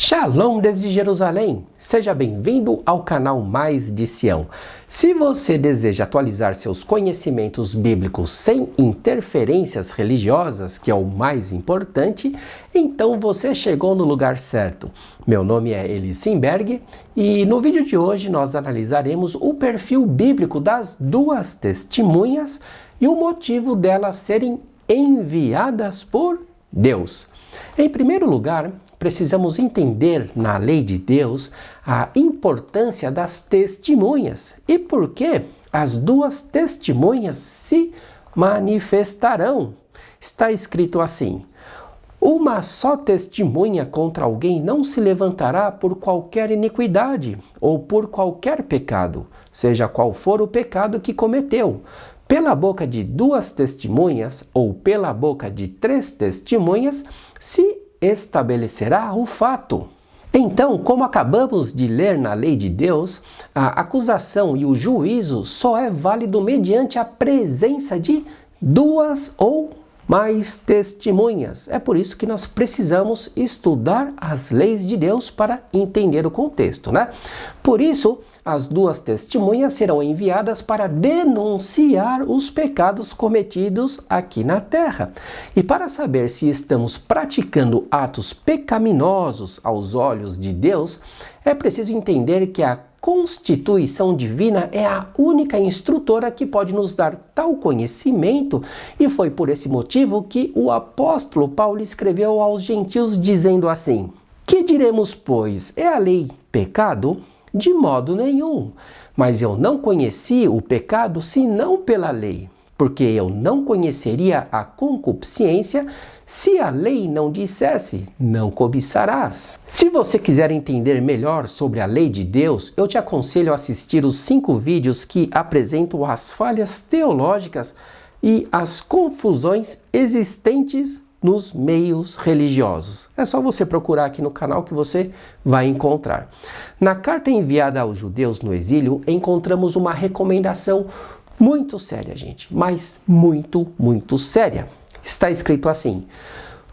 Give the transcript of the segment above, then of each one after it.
Shalom desde Jerusalém! Seja bem-vindo ao canal Mais de Sião. Se você deseja atualizar seus conhecimentos bíblicos sem interferências religiosas, que é o mais importante, então você chegou no lugar certo. Meu nome é Eli Simberg e no vídeo de hoje nós analisaremos o perfil bíblico das duas testemunhas e o motivo delas serem enviadas por Deus. Em primeiro lugar, precisamos entender na lei de Deus a importância das testemunhas e por que as duas testemunhas se manifestarão. Está escrito assim: uma só testemunha contra alguém não se levantará por qualquer iniquidade ou por qualquer pecado, seja qual for o pecado que cometeu. Pela boca de duas testemunhas ou pela boca de três testemunhas se estabelecerá o fato. Então, como acabamos de ler na lei de Deus, a acusação e o juízo só é válido mediante a presença de duas ou mais testemunhas. É por isso que nós precisamos estudar as leis de Deus para entender o contexto, né? Por isso, as duas testemunhas serão enviadas para denunciar os pecados cometidos aqui na terra. E para saber se estamos praticando atos pecaminosos aos olhos de Deus, é preciso entender que a Constituição divina é a única instrutora que pode nos dar tal conhecimento, e foi por esse motivo que o apóstolo Paulo escreveu aos gentios dizendo assim: que diremos, pois? É a lei pecado? De modo nenhum. Mas eu não conheci o pecado senão pela lei, porque eu não conheceria a concupiscência se a lei não dissesse, não cobiçarás. Se você quiser entender melhor sobre a lei de Deus, eu te aconselho a assistir os 5 vídeos que apresentam as falhas teológicas e as confusões existentes nos meios religiosos. É só você procurar aqui no canal que você vai encontrar. Na carta enviada aos judeus no exílio, encontramos uma recomendação muito séria, gente, mas muito séria. Está escrito assim: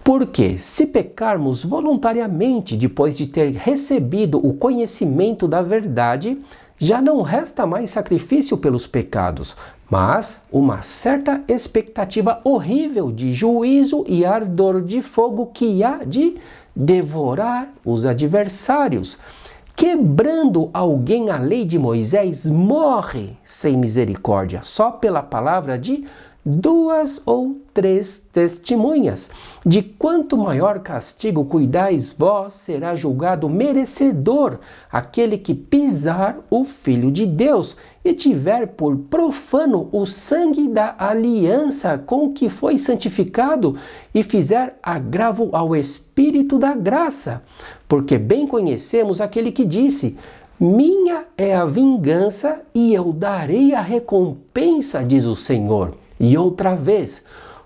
porque se pecarmos voluntariamente depois de ter recebido o conhecimento da verdade, já não resta mais sacrifício pelos pecados, mas uma certa expectativa horrível de juízo e ardor de fogo que há de devorar os adversários. Quebrando alguém a lei de Moisés, morre sem misericórdia, só pela palavra de 2 ou 3 testemunhas. De quanto maior castigo cuidais vós, será julgado merecedor aquele que pisar o Filho de Deus e tiver por profano o sangue da aliança com que foi santificado e fizer agravo ao Espírito da graça. Porque bem conhecemos aquele que disse: minha é a vingança e eu darei a recompensa, diz o Senhor. E outra vez,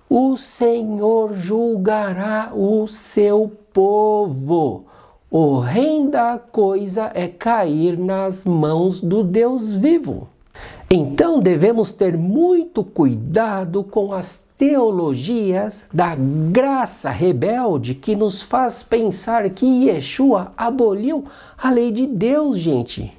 o Senhor julgará o seu povo. Horrenda coisa é cair nas mãos do Deus vivo. Então devemos ter muito cuidado com as teologias da graça rebelde que nos faz pensar que Yeshua aboliu a lei de Deus, gente.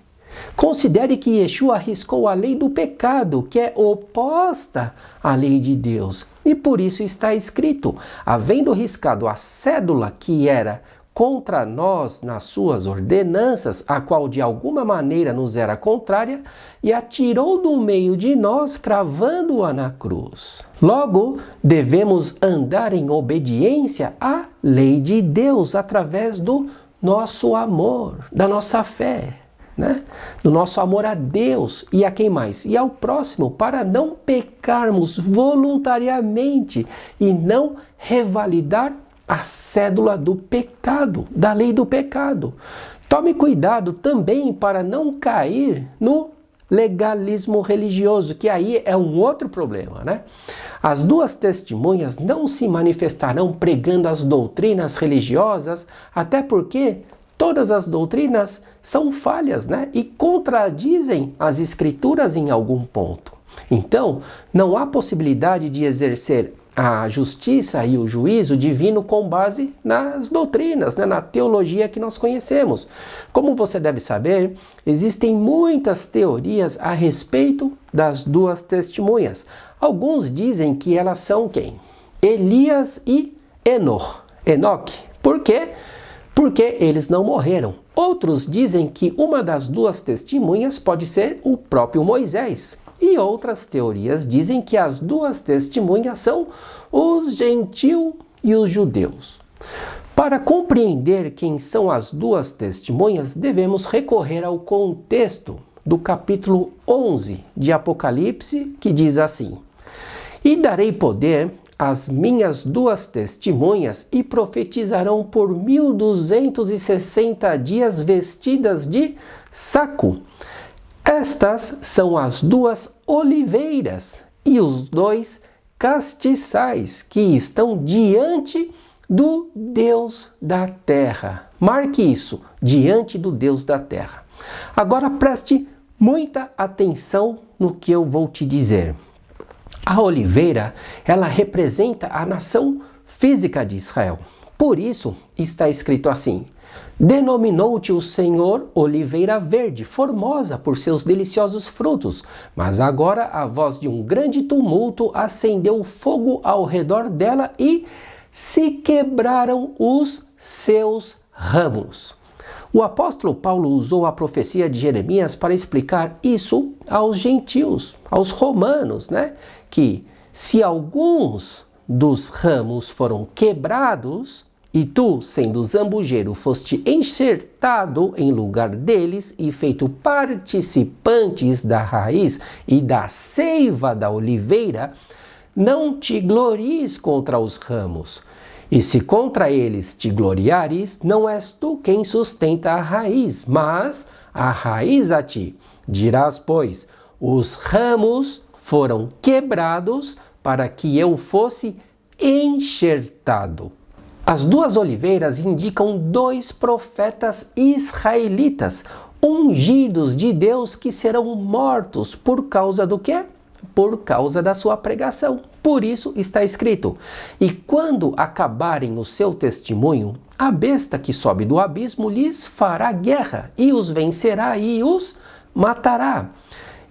Considere que Yeshua riscou a lei do pecado, que é oposta à lei de Deus. E por isso está escrito: havendo riscado a cédula que era contra nós nas suas ordenanças, a qual de alguma maneira nos era contrária, e atirou do meio de nós, cravando-a na cruz. Logo, devemos andar em obediência à lei de Deus através do nosso amor, da nossa fé, né? Do nosso amor a Deus e a quem mais? E ao próximo, para não pecarmos voluntariamente e não revalidar a cédula do pecado, da lei do pecado. Tome cuidado também para não cair no legalismo religioso, que aí é um outro problema, né? As duas testemunhas não se manifestarão pregando as doutrinas religiosas, até porque todas as doutrinas são falhas, né? E contradizem as escrituras em algum ponto. Então, não há possibilidade de exercer a justiça e o juízo divino com base nas doutrinas, né, na teologia que nós conhecemos. Como você deve saber, existem muitas teorias a respeito das duas testemunhas. Alguns dizem que elas são quem? Elias e Enoque. Por quê? Porque eles não morreram. Outros dizem que uma das duas testemunhas pode ser o próprio Moisés. E outras teorias dizem que as duas testemunhas são os gentios e os judeus. Para compreender quem são as duas testemunhas, devemos recorrer ao contexto do capítulo 11 de Apocalipse, que diz assim: E darei poder às minhas duas testemunhas e profetizarão por 1260 dias vestidas de saco. Estas são as duas oliveiras e os dois castiçais que estão diante do Deus da terra. Marque isso, diante do Deus da terra. Agora preste muita atenção no que eu vou te dizer. A oliveira, ela representa a nação física de Israel. Por isso está escrito assim: Denominou-te o Senhor oliveira verde, formosa por seus deliciosos frutos. Mas agora a voz de um grande tumulto acendeu fogo ao redor dela e se quebraram os seus ramos. O apóstolo Paulo usou a profecia de Jeremias para explicar isso aos gentios, aos romanos, né? Que se alguns dos ramos foram quebrados, e tu, sendo zambujeiro, foste enxertado em lugar deles e feito participantes da raiz e da seiva da oliveira, não te glories contra os ramos. E se contra eles te gloriares, não és tu quem sustenta a raiz, mas a raiz a ti. Dirás, pois, os ramos foram quebrados para que eu fosse enxertado. As duas oliveiras indicam dois profetas israelitas, ungidos de Deus, que serão mortos por causa do quê? Por causa da sua pregação. Por isso está escrito: e quando acabarem o seu testemunho, a besta que sobe do abismo lhes fará guerra, e os vencerá e os matará.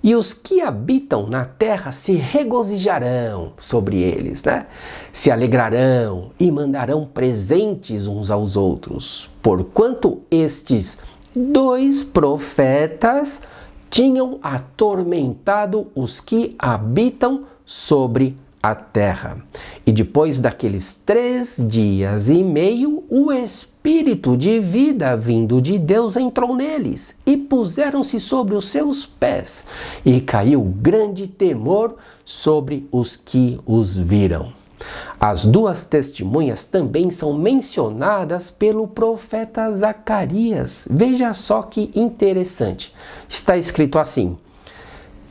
E os que habitam na terra se regozijarão sobre eles, né? Se alegrarão e mandarão presentes uns aos outros, porquanto estes dois profetas tinham atormentado os que habitam sobre a terra. E depois daqueles 3 dias e meio, o Espírito de vida vindo de Deus entrou neles, e puseram-se sobre os seus pés, e caiu grande temor sobre os que os viram. As duas testemunhas também são mencionadas pelo profeta Zacarias. Veja só que interessante. Está escrito assim: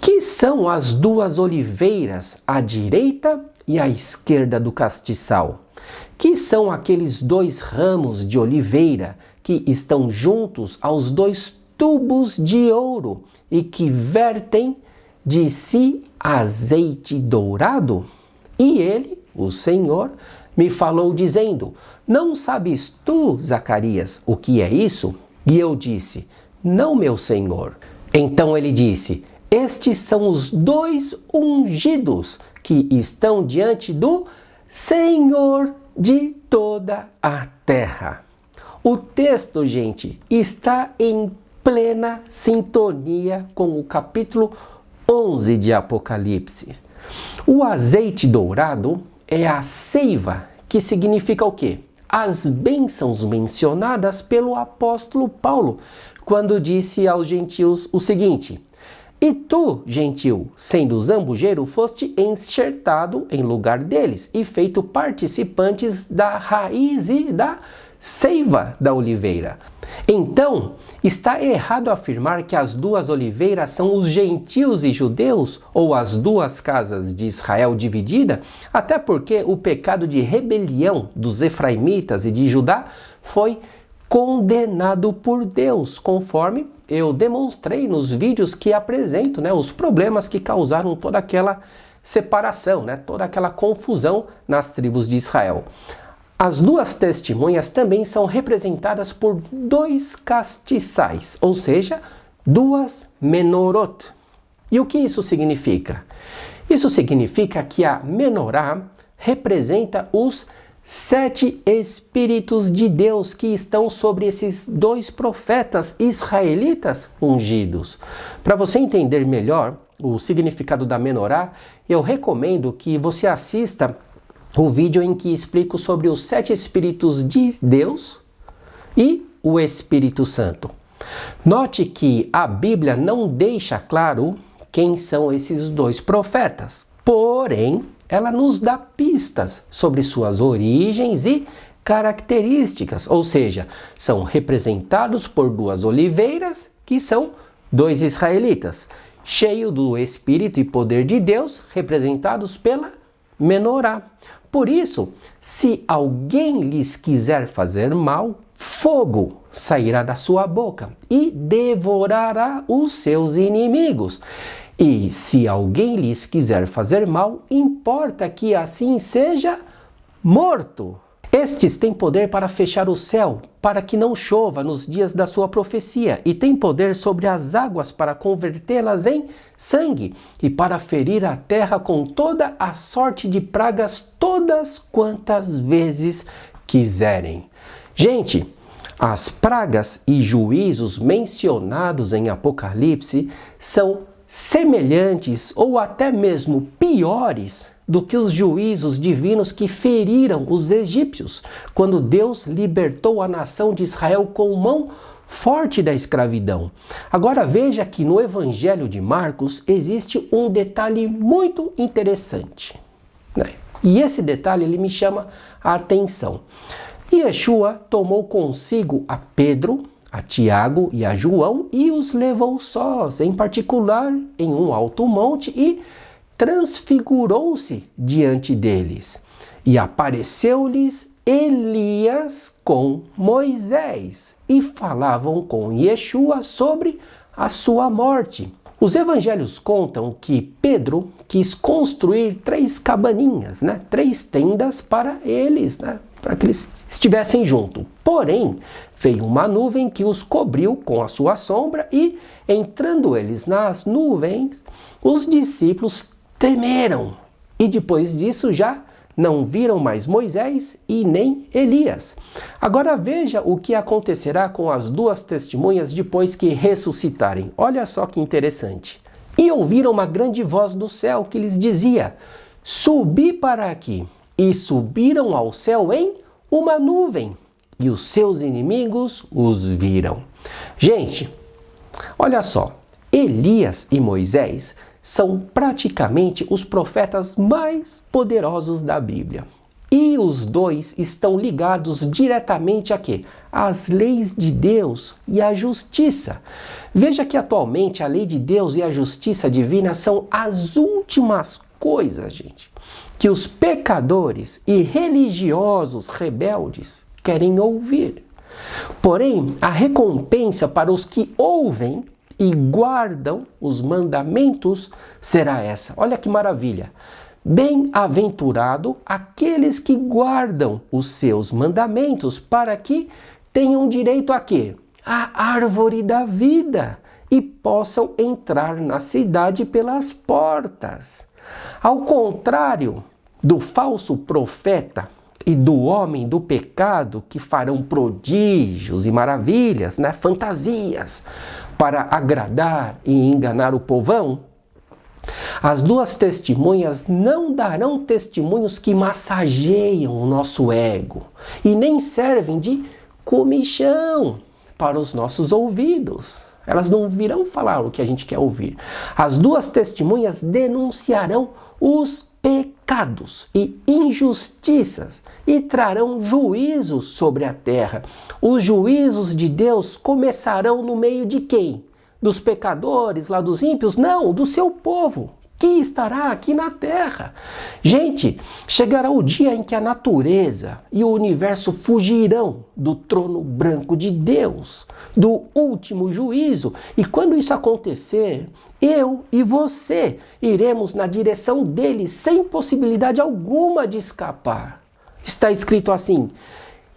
que são as duas oliveiras à direita e à esquerda do castiçal? Que são aqueles dois ramos de oliveira que estão juntos aos dois tubos de ouro e que vertem de si azeite dourado? E ele, o Senhor, me falou dizendo: não sabes tu, Zacarias, o que é isso? E eu disse: não, meu Senhor. Então ele disse: estes são os dois ungidos que estão diante do Senhor de toda a terra. O texto, gente, está em plena sintonia com o capítulo 11 de Apocalipse. O azeite dourado é a seiva, que significa o quê? As bênçãos mencionadas pelo apóstolo Paulo, quando disse aos gentios o seguinte: e tu, gentil, sendo zambujeiro, foste enxertado em lugar deles e feito participantes da raiz e da seiva da oliveira. Então, está errado afirmar que as duas oliveiras são os gentios e judeus, ou as duas casas de Israel dividida, até porque o pecado de rebelião dos efraimitas e de Judá foi condenado por Deus, conforme eu demonstrei nos vídeos que apresento, os problemas que causaram toda aquela separação, né? Toda aquela confusão nas tribos de Israel. As duas testemunhas também são representadas por dois castiçais, ou seja, duas menorot. E o que isso significa? Isso significa que a menorá representa os 7 Espíritos de Deus que estão sobre esses dois profetas israelitas ungidos. Para você entender melhor o significado da menorá, eu recomendo que você assista o vídeo em que explico sobre os 7 Espíritos de Deus e o Espírito Santo. Note que a Bíblia não deixa claro quem são esses dois profetas, porém, ela nos dá pistas sobre suas origens e características, ou seja, são representados por duas oliveiras, que são dois israelitas, cheios do Espírito e poder de Deus, representados pela menorá. Por isso, se alguém lhes quiser fazer mal, fogo sairá da sua boca e devorará os seus inimigos. E se alguém lhes quiser fazer mal, importa que assim seja morto. Estes têm poder para fechar o céu, para que não chova nos dias da sua profecia, e têm poder sobre as águas para convertê-las em sangue, e para ferir a terra com toda a sorte de pragas todas quantas vezes quiserem. Gente, as pragas e juízos mencionados em Apocalipse são semelhantes ou até mesmo piores do que os juízos divinos que feriram os egípcios, quando Deus libertou a nação de Israel com mão forte da escravidão. Agora veja que no Evangelho de Marcos existe um detalhe muito interessante, né? E esse detalhe ele me chama a atenção. Yeshua tomou consigo a Pedro, a Tiago e a João e os levou sós, em particular em um alto monte, e transfigurou-se diante deles. E apareceu-lhes Elias com Moisés, e falavam com Yeshua sobre a sua morte. Os evangelhos contam que Pedro quis construir 3 cabaninhas, 3 tendas para eles, para que eles estivessem juntos. Porém, veio uma nuvem que os cobriu com a sua sombra e, entrando eles nas nuvens, os discípulos temeram. E depois disso já não viram mais Moisés e nem Elias. Agora veja o que acontecerá com as 2 testemunhas depois que ressuscitarem. Olha só que interessante. E ouviram uma grande voz do céu que lhes dizia: subi para aqui. E subiram ao céu em uma nuvem, e os seus inimigos os viram. Gente, olha só, Elias e Moisés são praticamente os profetas mais poderosos da Bíblia. E os dois estão ligados diretamente a quê? Às leis de Deus e à justiça. Veja que atualmente a lei de Deus e a justiça divina são as últimas coisas, gente, que os pecadores e religiosos rebeldes querem ouvir. Porém, a recompensa para os que ouvem e guardam os mandamentos será essa. Olha que maravilha! Bem-aventurado aqueles que guardam os seus mandamentos, para que tenham direito a quê? A árvore da vida e possam entrar na cidade pelas portas. Ao contrário do falso profeta e do homem do pecado, que farão prodígios e maravilhas, fantasias, para agradar e enganar o povão, as 2 testemunhas não darão testemunhos que massageiam o nosso ego e nem servem de comichão para os nossos ouvidos. Elas não virão falar o que a gente quer ouvir. As 2 testemunhas denunciarão os pecados e injustiças e trarão juízos sobre a terra. Os juízos de Deus começarão no meio de quem? Dos pecadores, lá dos ímpios? Não, do seu povo. que estará aqui na terra. Gente, chegará o dia em que a natureza e o universo fugirão do trono branco de Deus, do último juízo. E quando isso acontecer, eu e você iremos na direção dele sem possibilidade alguma de escapar. Está escrito assim: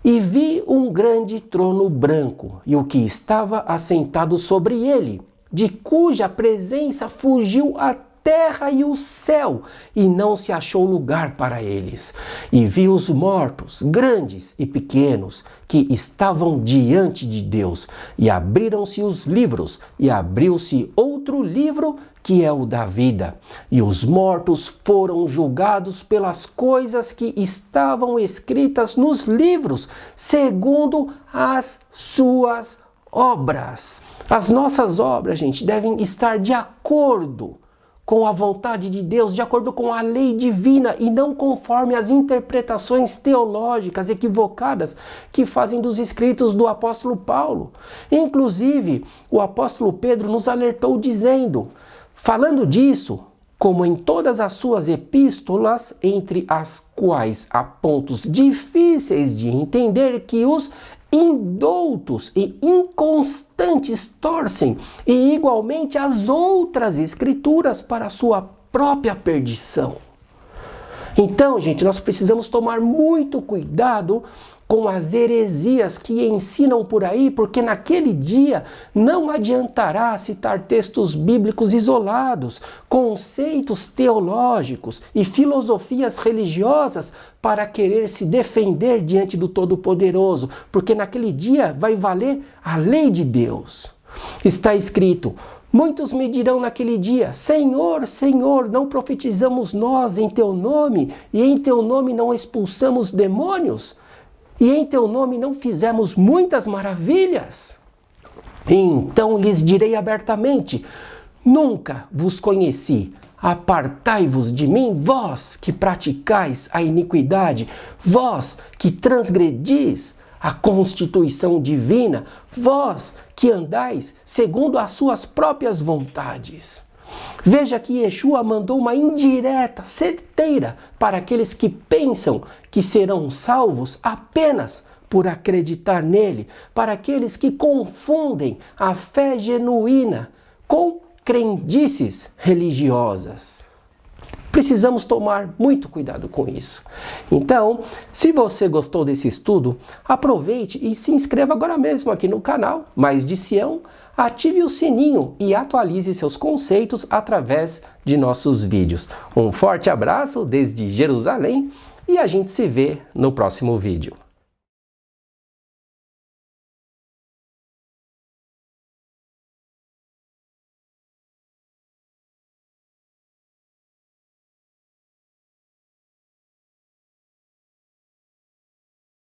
e vi um grande trono branco, e o que estava assentado sobre ele, de cuja presença fugiu a terra e o céu, e não se achou lugar para eles. E vi os mortos, grandes e pequenos, que estavam diante de Deus, e abriram-se os livros, e abriu-se outro livro, que é o da vida. E os mortos foram julgados pelas coisas que estavam escritas nos livros, segundo as suas obras. As nossas obras, gente, devem estar de acordo com a vontade de Deus, de acordo com a lei divina e não conforme as interpretações teológicas equivocadas que fazem dos escritos do apóstolo Paulo. Inclusive, o apóstolo Pedro nos alertou dizendo, falando disso, como em todas as suas epístolas, entre as quais há pontos difíceis de entender, que os indoutos e inconstantes torcem, e igualmente as outras escrituras para a sua própria perdição. Então, gente, nós precisamos tomar muito cuidado com as heresias que ensinam por aí, porque naquele dia não adiantará citar textos bíblicos isolados, conceitos teológicos e filosofias religiosas para querer se defender diante do Todo-Poderoso, porque naquele dia vai valer a lei de Deus. Está escrito: muitos me dirão naquele dia: Senhor, Senhor, não profetizamos nós em teu nome, e em teu nome não expulsamos demônios? E em teu nome não fizemos muitas maravilhas? E então lhes direi abertamente: nunca vos conheci. Apartai-vos de mim, vós que praticais a iniquidade, vós que transgredis a constituição divina, vós que andais segundo as suas próprias vontades. Veja que Yeshua mandou uma indireta certeira para aqueles que pensam que serão salvos apenas por acreditar nele, para aqueles que confundem a fé genuína com crendices religiosas. Precisamos tomar muito cuidado com isso. Então, se você gostou desse estudo, aproveite e se inscreva agora mesmo aqui no canal Mais de Sião, ative o sininho e atualize seus conceitos através de nossos vídeos. Um forte abraço desde Jerusalém e a gente se vê no próximo vídeo.